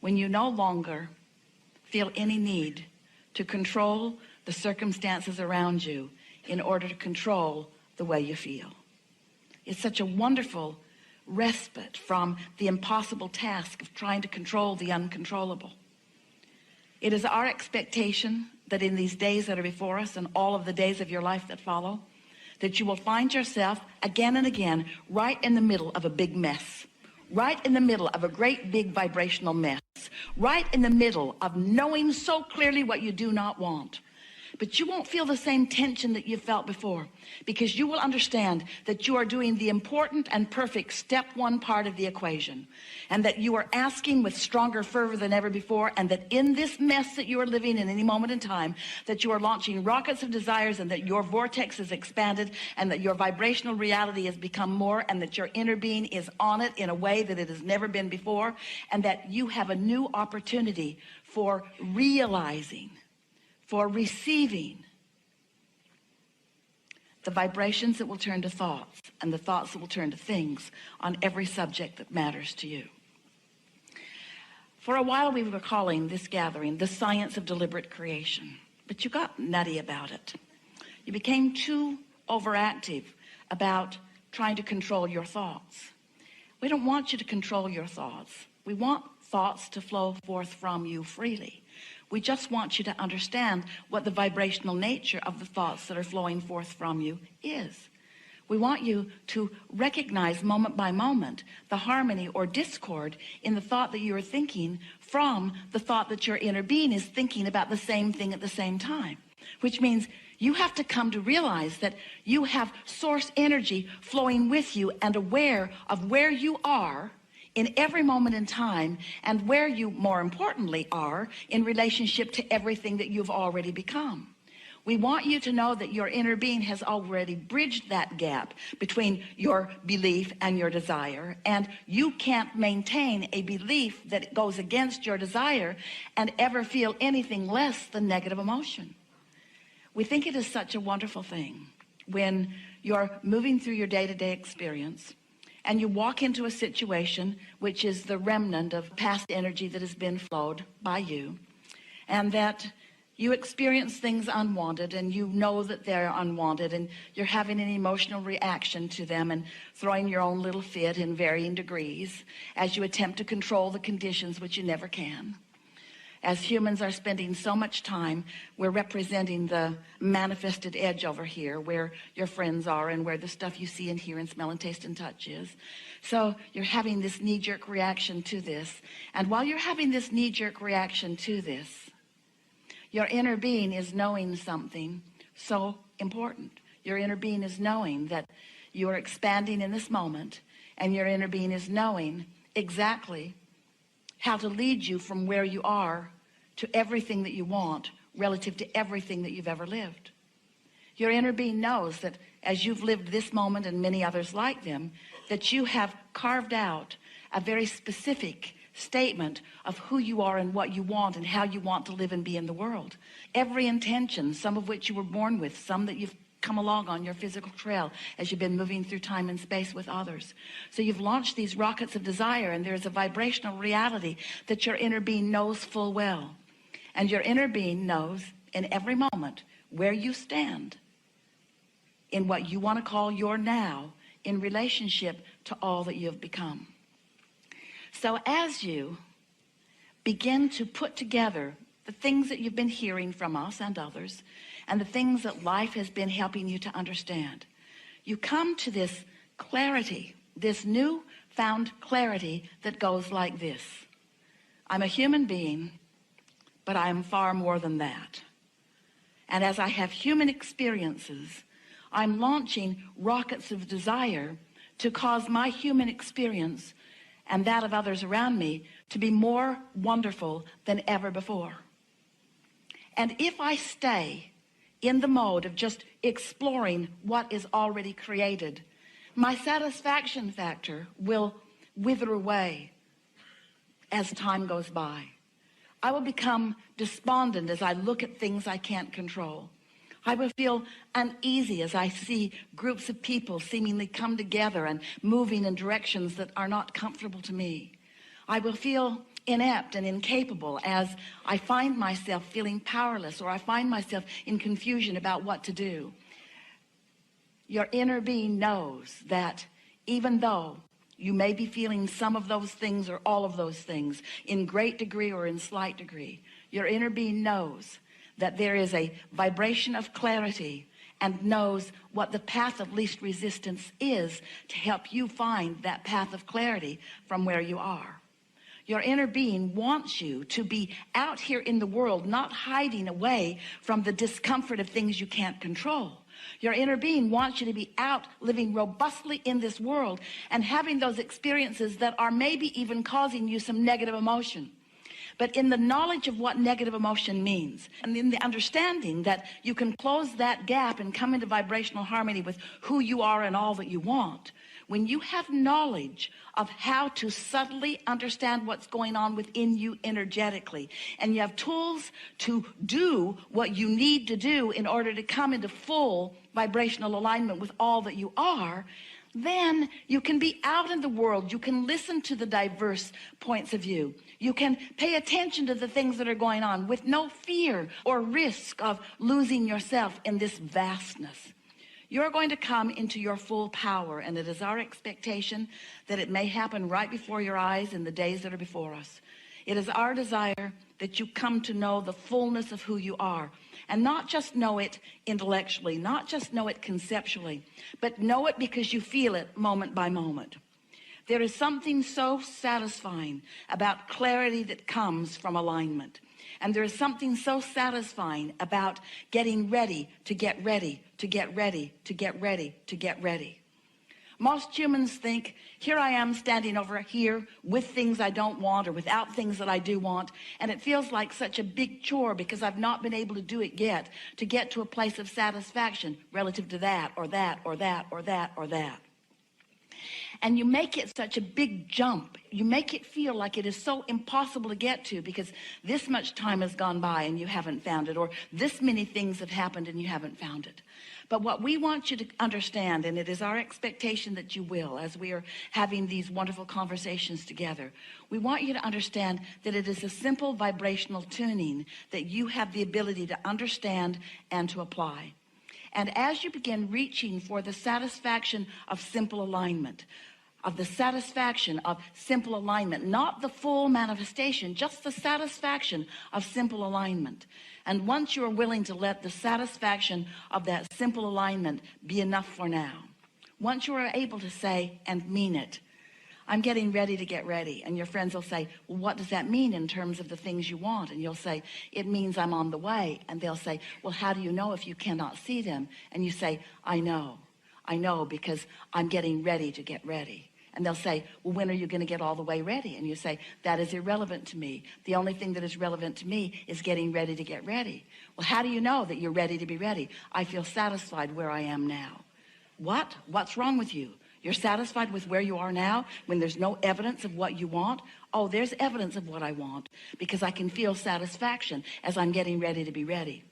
when you no longer feel any need to control the circumstances around you in order to control the way you feel. It's such a wonderful respite from the impossible task of trying to control the uncontrollable. It is our expectation that in these days that are before us and all of the days of your life that follow, that you will find yourself again and again right in the middle of a big mess, right in the middle of a great big vibrational mess, right in the middle of knowing so clearly what you do not want. But you won't feel the same tension that you felt before, because you will understand that you are doing the important and perfect step one part of the equation, and that you are asking with stronger fervor than ever before, and that in this mess that you are living in any moment in time, that you are launching rockets of desires, and that your vortex is expanded, and that your vibrational reality has become more, and that your inner being is on it in a way that it has never been before, and that you have a new opportunity for realizing, for receiving the vibrations that will turn to thoughts, and the thoughts that will turn to things on every subject that matters to you. For a while we were calling this gathering the science of deliberate creation, but you got nutty about it. You became too overactive about trying to control your thoughts. We don't want you to control your thoughts. We want thoughts to flow forth from you freely. We just want you to understand what the vibrational nature of the thoughts that are flowing forth from you is. We want you to recognize moment by moment the harmony or discord in the thought that you are thinking from the thought that your inner being is thinking about the same thing at the same time, which means you have to come to realize that you have source energy flowing with you and aware of where you are in every moment in time, and where you, more importantly, are in relationship to everything that you've already become. We want you to know that your inner being has already bridged that gap between your belief and your desire, and you can't maintain a belief that goes against your desire and ever feel anything less than negative emotion. We think it is such a wonderful thing when you're moving through your day-to-day experience and you walk into a situation which is the remnant of past energy that has been flowed by you, and that you experience things unwanted, and you know that they're unwanted, and you're having an emotional reaction to them and throwing your own little fit in varying degrees as you attempt to control the conditions, which you never can. As humans are spending so much time, we're representing the manifested edge over here where your friends are and where the stuff you see and hear and smell and taste and touch is. So you're having this knee-jerk reaction to this. And while you're having this knee-jerk reaction to this, your inner being is knowing something so important. Your inner being is knowing that you are expanding in this moment, and your inner being is knowing exactly how to lead you from where you are to everything that you want relative to everything that you've ever lived. Your inner being knows that as you've lived this moment and many others like them, that you have carved out a very specific statement of who you are and what you want and how you want to live and be in the world. Every intention, some of which you were born with, some that you've come along on your physical trail as you've been moving through time and space with others. So you've launched these rockets of desire, and there's a vibrational reality that your inner being knows full well. And your inner being knows in every moment where you stand in what you want to call your now in relationship to all that you have become. So as you begin to put together the things that you've been hearing from us and others, and the things that life has been helping you to understand, you come to this clarity, this newfound clarity that goes like this. I'm a human being, but I am far more than that. And as I have human experiences, I'm launching rockets of desire to cause my human experience and that of others around me to be more wonderful than ever before. And if I stay in the mode of just exploring what is already created, my satisfaction factor will wither away as time goes by. I will become despondent as I look at things I can't control. I will feel uneasy as I see groups of people seemingly come together and moving in directions that are not comfortable to me. I will feel inept and incapable, as I find myself feeling powerless, or I find myself in confusion about what to do, your inner being knows that even though you may be feeling some of those things or all of those things in great degree or in slight degree, your inner being knows that there is a vibration of clarity and knows what the path of least resistance is to help you find that path of clarity from where you are. Your inner being wants you to be out here in the world, not hiding away from the discomfort of things you can't control. Your inner being wants you to be out living robustly in this world and having those experiences that are maybe even causing you some negative emotion. But in the knowledge of what negative emotion means, and in the understanding that you can close that gap and come into vibrational harmony with who you are and all that you want, when you have knowledge of how to subtly understand what's going on within you energetically, and you have tools to do what you need to do in order to come into full vibrational alignment with all that you are, then you can be out in the world. You can listen to the diverse points of view. You can pay attention to the things that are going on with no fear or risk of losing yourself in this vastness. You're going to come into your full power, and it is our expectation that it may happen right before your eyes in the days that are before us. It is our desire that you come to know the fullness of who you are, and not just know it intellectually, not just know it conceptually, but know it because you feel it moment by moment. There is something so satisfying about clarity that comes from alignment. And there is something so satisfying about getting ready to get ready, to get ready, to get ready, to get ready. Most humans think, here I am standing over here with things I don't want or without things that I do want. And it feels like such a big chore because I've not been able to do it yet to get to a place of satisfaction relative to that or that or that or that or that. And you make it such a big jump. You make it feel like it is so impossible to get to because this much time has gone by and you haven't found it, or this many things have happened and you haven't found it. But what we want you to understand, and it is our expectation that you will, as we are having these wonderful conversations together, we want you to understand that it is a simple vibrational tuning that you have the ability to understand and to apply. And as you begin reaching for the satisfaction of simple alignment, of the satisfaction of simple alignment, not the full manifestation, just the satisfaction of simple alignment. And once you're willing to let the satisfaction of that simple alignment be enough for now, once you are able to say and mean it, I'm getting ready to get ready. And your friends will say, well, what does that mean in terms of the things you want? And you'll say, it means I'm on the way. And they'll say, well, how do you know if you cannot see them? And you say, I know because I'm getting ready to get ready. And they'll say, well, when are you going to get all the way ready? And you say, that is irrelevant to me. The only thing that is relevant to me is getting ready to get ready. Well, how do you know that you're ready to be ready? I feel satisfied where I am now. What? What's wrong with you? You're satisfied with where you are now when there's no evidence of what you want? Oh, there's evidence of what I want because I can feel satisfaction as I'm getting ready to be ready.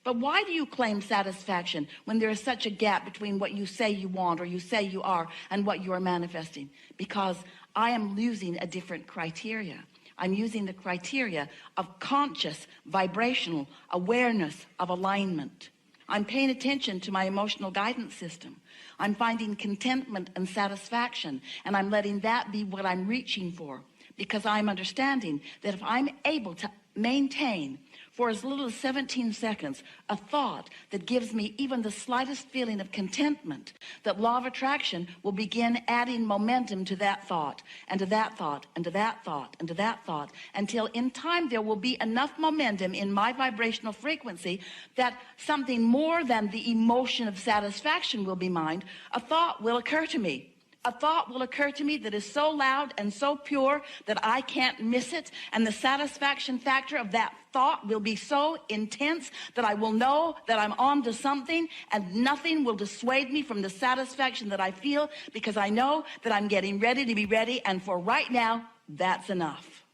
But why do you claim satisfaction when there is such a gap between what you say you want or you say you are and what you are manifesting? Because I am using a different criteria. I'm using the criteria of conscious, vibrational awareness of alignment. I'm paying attention to my emotional guidance system. I'm finding contentment and satisfaction, and I'm letting that be what I'm reaching for, because I'm understanding that if I'm able to maintain for as little as 17 seconds a thought that gives me even the slightest feeling of contentment, that law of attraction will begin adding momentum to that thought and to that thought and to that thought and to that thought, until in time there will be enough momentum in my vibrational frequency that something more than the emotion of satisfaction will be mine. A thought will occur to me. A thought will occur to me that is so loud and so pure that I can't miss it. And the satisfaction factor of that thought will be so intense that I will know that I'm on to something, and nothing will dissuade me from the satisfaction that I feel, because I know that I'm getting ready to be ready. And for right now, that's enough.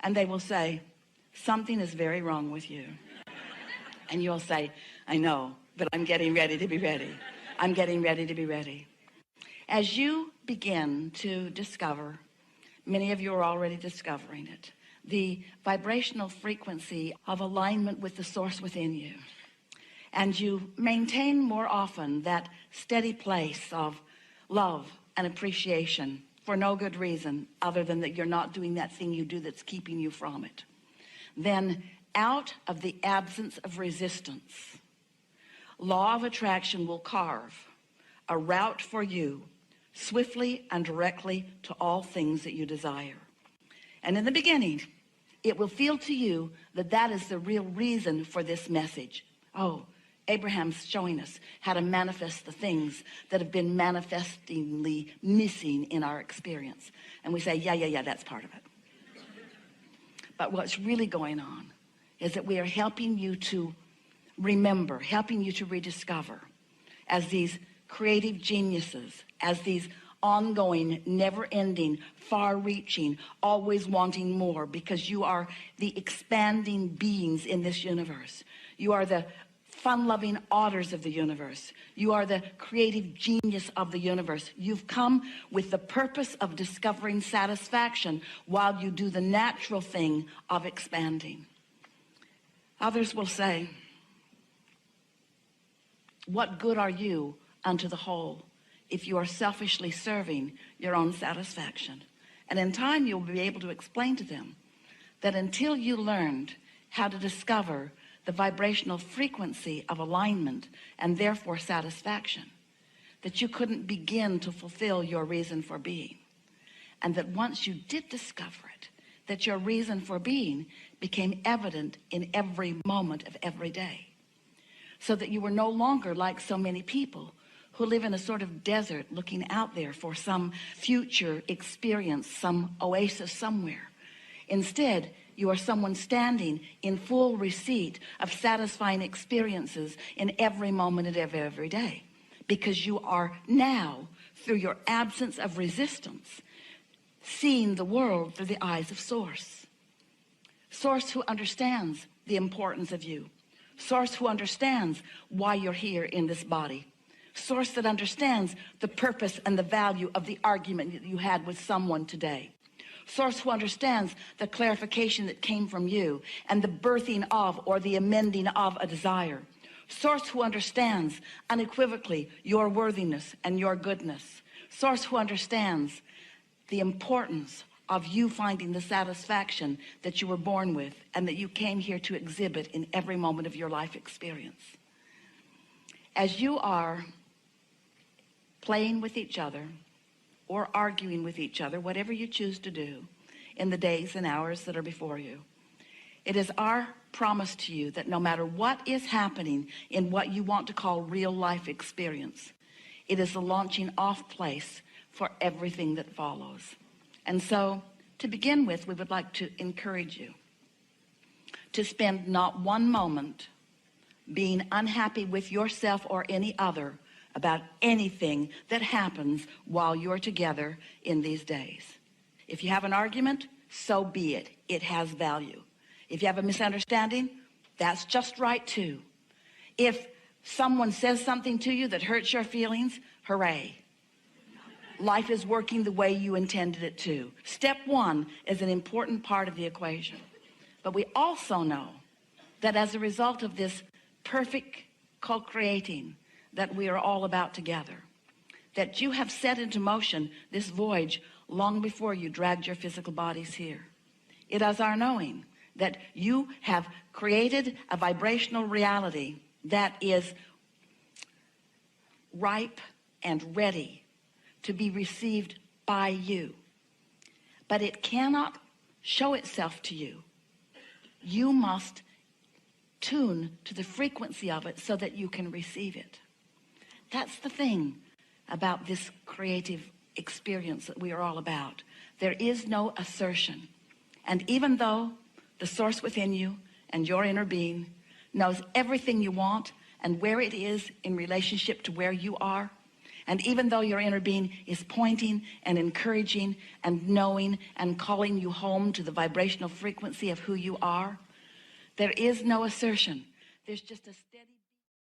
And they will say, something is very wrong with you. And you'll say, I know, but I'm getting ready to be ready. I'm getting ready to be ready. As you begin to discover Many of you are already discovering it. The vibrational frequency of alignment with the source within you. And you maintain more often that steady place of love and appreciation for no good reason other than that you're not doing that thing you do that's keeping you from it. Then out of the absence of resistance, law of attraction will carve a route for you swiftly and directly to all things that you desire. And in the beginning, it will feel to you that that is the real reason for this message. Oh, Abraham's showing us how to manifest the things that have been manifestingly missing in our experience. And we say, yeah, that's part of it. But what's really going on is that we are helping you to remember, helping you to rediscover as these creative geniuses, as these ongoing, never-ending, far-reaching, always wanting more, because you are the expanding beings in this universe. You are the fun-loving otters of the universe. You are the creative genius of the universe. You've come with the purpose of discovering satisfaction while you do the natural thing of expanding. Others will say, what good are you unto the whole if you are selfishly serving your own satisfaction? And in time, you'll be able to explain to them that until you learned how to discover the vibrational frequency of alignment and therefore satisfaction, that you couldn't begin to fulfill your reason for being. And that once you did discover it, that your reason for being became evident in every moment of every day. So that you were no longer like so many people who live in a sort of desert looking out there for some future experience, some oasis somewhere. Instead, you are someone standing in full receipt of satisfying experiences in every moment of every day. Because you are now, through your absence of resistance, seeing the world through the eyes of Source. Source who understands the importance of you. Source who understands why you're here in this body. Source that understands the purpose and the value of the argument that you had with someone today. Source who understands the clarification that came from you and the birthing of or the amending of a desire. Source who understands unequivocally your worthiness and your goodness. Source who understands the importance of you finding the satisfaction that you were born with and that you came here to exhibit in every moment of your life experience. As you are playing with each other or arguing with each other, whatever you choose to do in the days and hours that are before you, it is our promise to you that no matter what is happening in what you want to call real life experience, it is the launching off place for everything that follows. And so, to begin with, we would like to encourage you to spend not one moment being unhappy with yourself or any other about anything that happens while you're together in these days. If you have an argument, so be it. It has value. If you have a misunderstanding, that's just right too. If someone says something to you that hurts your feelings, hooray. Life is working the way you intended it to. Step one is an important part of the equation. But we also know that as a result of this perfect co-creating that we are all about together, that you have set into motion this voyage long before you dragged your physical bodies here. It is our knowing that you have created a vibrational reality that is ripe and ready to be received by you. But it cannot show itself to you. You must tune to the frequency of it so that you can receive it. That's the thing about this creative experience that we are all about. There is no assertion. And even though the source within you and your inner being knows everything you want and where it is in relationship to where you are, and even though your inner being is pointing and encouraging and knowing and calling you home to the vibrational frequency of who you are, there is no assertion. There's just a steady